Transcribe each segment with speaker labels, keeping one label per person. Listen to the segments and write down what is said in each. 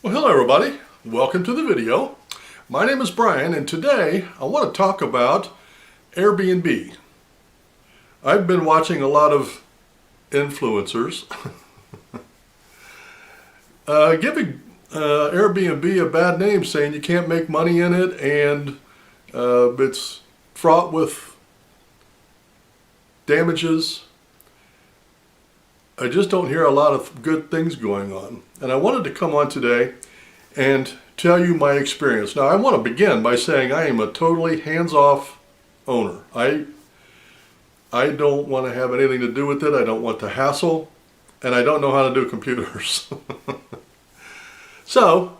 Speaker 1: Well, hello everybody. Welcome to the video. My name is Brian and today I want to talk about Airbnb. I've been watching a lot of influencers giving Airbnb a bad name, saying you can't make money in it and it's fraught with damages. I just don't hear a lot of good things going on. And I wanted to come on today and tell you my experience. Now I want to begin by saying I am a totally hands-off owner. I don't want to have anything to do with it. I don't want the hassle, and I don't know how to do computers. So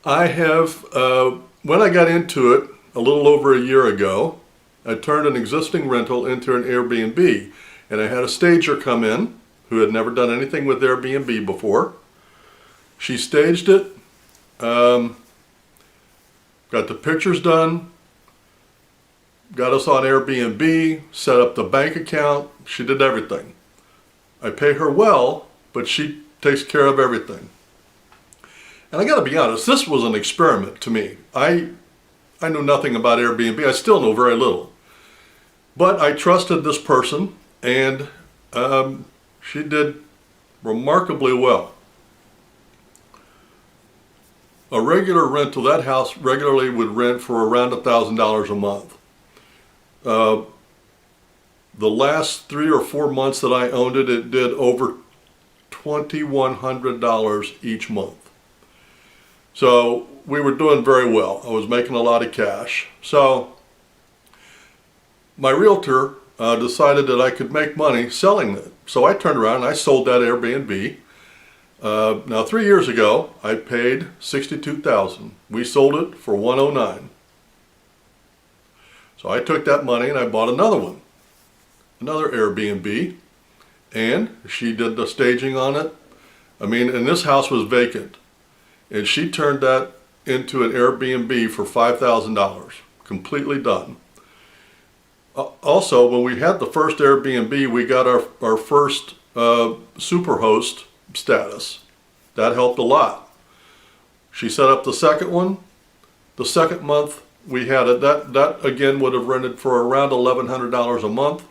Speaker 1: I have, when I got into it a little over a year ago, I turned an existing rental into an Airbnb, and I had a stager come in who had never done anything with Airbnb before. She staged it, got the pictures done, got us on Airbnb, set up the bank account. She did everything. I pay her well, but she takes care of everything. And I gotta be honest, this was an experiment to me. I knew nothing about Airbnb. I still know very little. But I trusted this person, and she did remarkably well. A regular rental, that house regularly would rent for around $1,000 a month. The last 3 or 4 months that I owned it, it did over $2,100 each month. So we were doing very well. I was making a lot of cash. So my realtor decided that I could make money selling it. So I turned around and I sold that Airbnb. Now 3 years ago, I paid $62,000. We sold it for $109,000. So I took that money and I bought another one, another Airbnb, and she did the staging on it. I mean, and this house was vacant, and she turned that into an Airbnb for $5,000, completely done. Also, when we had the first Airbnb, we got our first superhost status. That helped a lot. She set up the second one. The second month we had it. That again would have rented for around $1,100 a month.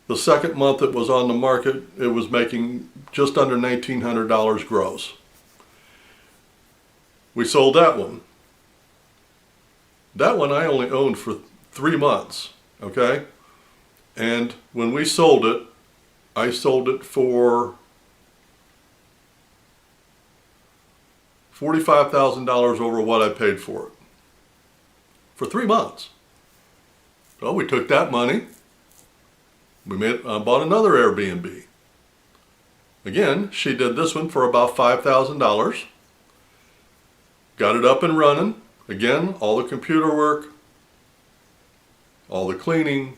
Speaker 1: The second month it was on the market, it was making just under $1,900 gross. We sold that one. That one I only owned for 3 months. Okay, and when we sold it, I sold it for $45,000 over what I paid for it for 3 months. So we took that money, I bought another Airbnb. Again, she did this one for about $5,000. Got it up and running. Again, all the computer work, all the cleaning,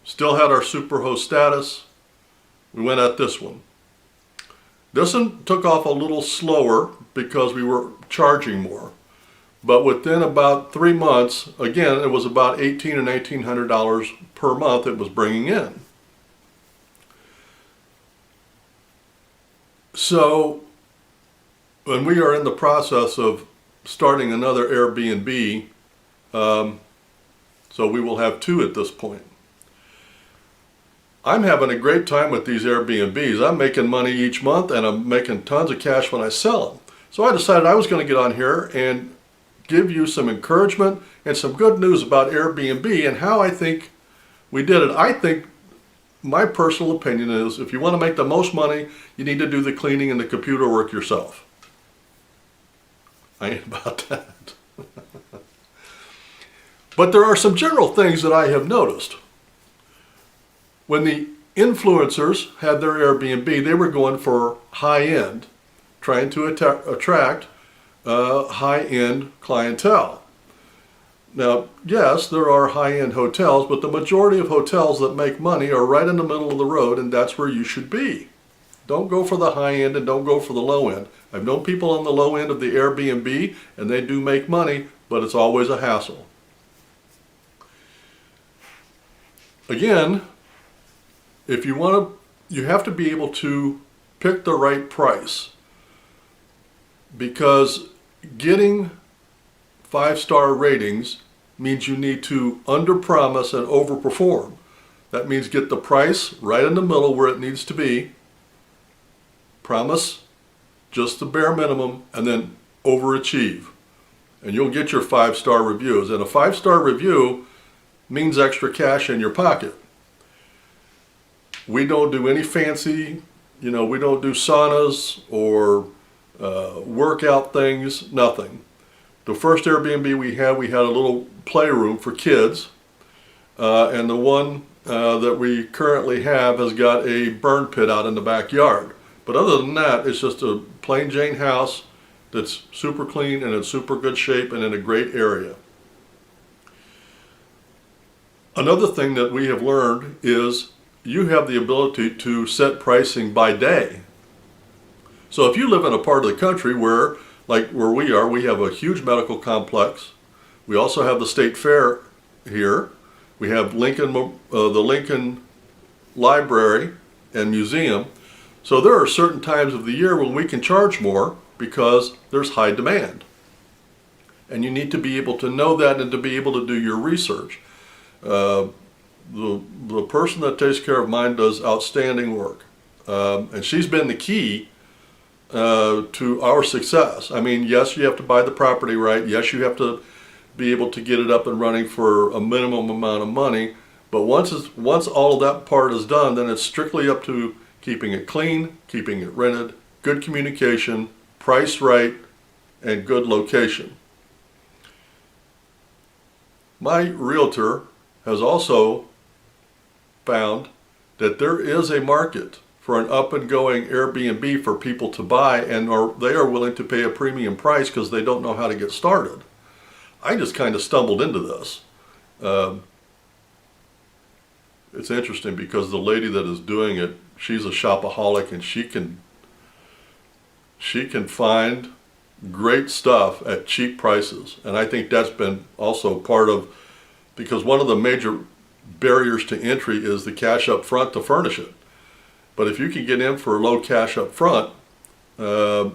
Speaker 1: still had our superhost status. We went at this one. This one took off a little slower because we were charging more. But within about 3 months, again, it was about $1,800 or $1,900 per month it was bringing in. So, when we are in the process of starting another Airbnb, so we will have 2 at this point. I'm having a great time with these Airbnbs. I'm making money each month and I'm making tons of cash when I sell them. So I decided I was going to get on here and give you some encouragement and some good news about Airbnb and how I think we did it. I think my personal opinion is if you want to make the most money, you need to do the cleaning and the computer work yourself. I ain't about that. But there are some general things that I have noticed. When the influencers had their Airbnb, they were going for high-end, trying to attract high-end clientele. Now, yes, there are high-end hotels, but the majority of hotels that make money are right in the middle of the road, and that's where you should be. Don't go for the high-end and don't go for the low-end. I've known people on the low end of the Airbnb, and they do make money, but it's always a hassle. Again, if you want to, you have to be able to pick the right price. because getting 5-star ratings means you need to under-promise and over-perform. That means get the price right in the middle where it needs to be, promise just the bare minimum, and then overachieve. And you'll get your 5-star reviews. And a 5-star review means extra cash in your pocket. We don't do any fancy, we don't do saunas or workout things, nothing. The first Airbnb we had a little playroom for kids, and the one that we currently have has got a burn pit out in the backyard. But other than that, it's just a plain Jane house that's super clean and in super good shape and in a great area. Another thing that we have learned is you have the ability to set pricing by day. So if you live in a part of the country where, like where we are, we have a huge medical complex. We also have the state fair here. We have the Lincoln Library and Museum. So there are certain times of the year when we can charge more because there's high demand. And you need to be able to know that and to be able to do your research. The person that takes care of mine does outstanding work. And she's been the key to our success. I mean, yes, you have to buy the property right. Yes, you have to be able to get it up and running for a minimum amount of money. But once all of that part is done, then it's strictly up to keeping it clean, keeping it rented, good communication, price right, and good location. My realtor has also found that there is a market for an up-and-going Airbnb for people to buy, and they are willing to pay a premium price because they don't know how to get started. I just kind of stumbled into this. It's interesting because the lady that is doing it, she's a shopaholic, and she can find great stuff at cheap prices. And I think that's been also part of, because one of the major barriers to entry is the cash up front to furnish it. But if you can get in for low cash up front, all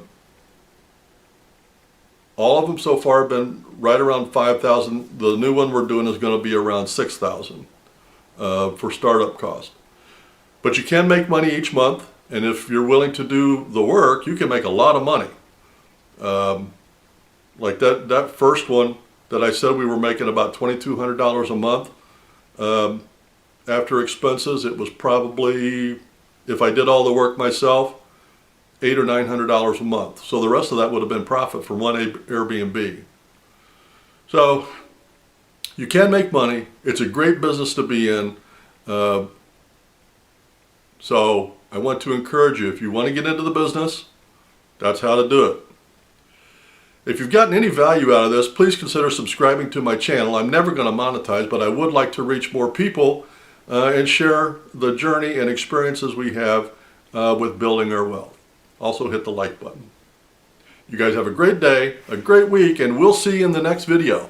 Speaker 1: of them so far have been right around $5,000. The new one we're doing is going to be around $6,000 for startup cost. But you can make money each month, and if you're willing to do the work, you can make a lot of money. Like that first one that I said we were making about $2,200 a month. After expenses, it was probably, if I did all the work myself, $800 or $900 a month. So the rest of that would have been profit from one Airbnb. So you can make money. It's a great business to be in. So I want to encourage you, if you want to get into the business, that's how to do it. If you've gotten any value out of this, please consider subscribing to my channel. I'm never going to monetize, but I would like to reach more people and share the journey and experiences we have with building our wealth. Also hit the like button. You guys have a great day, a great week, and we'll see you in the next video.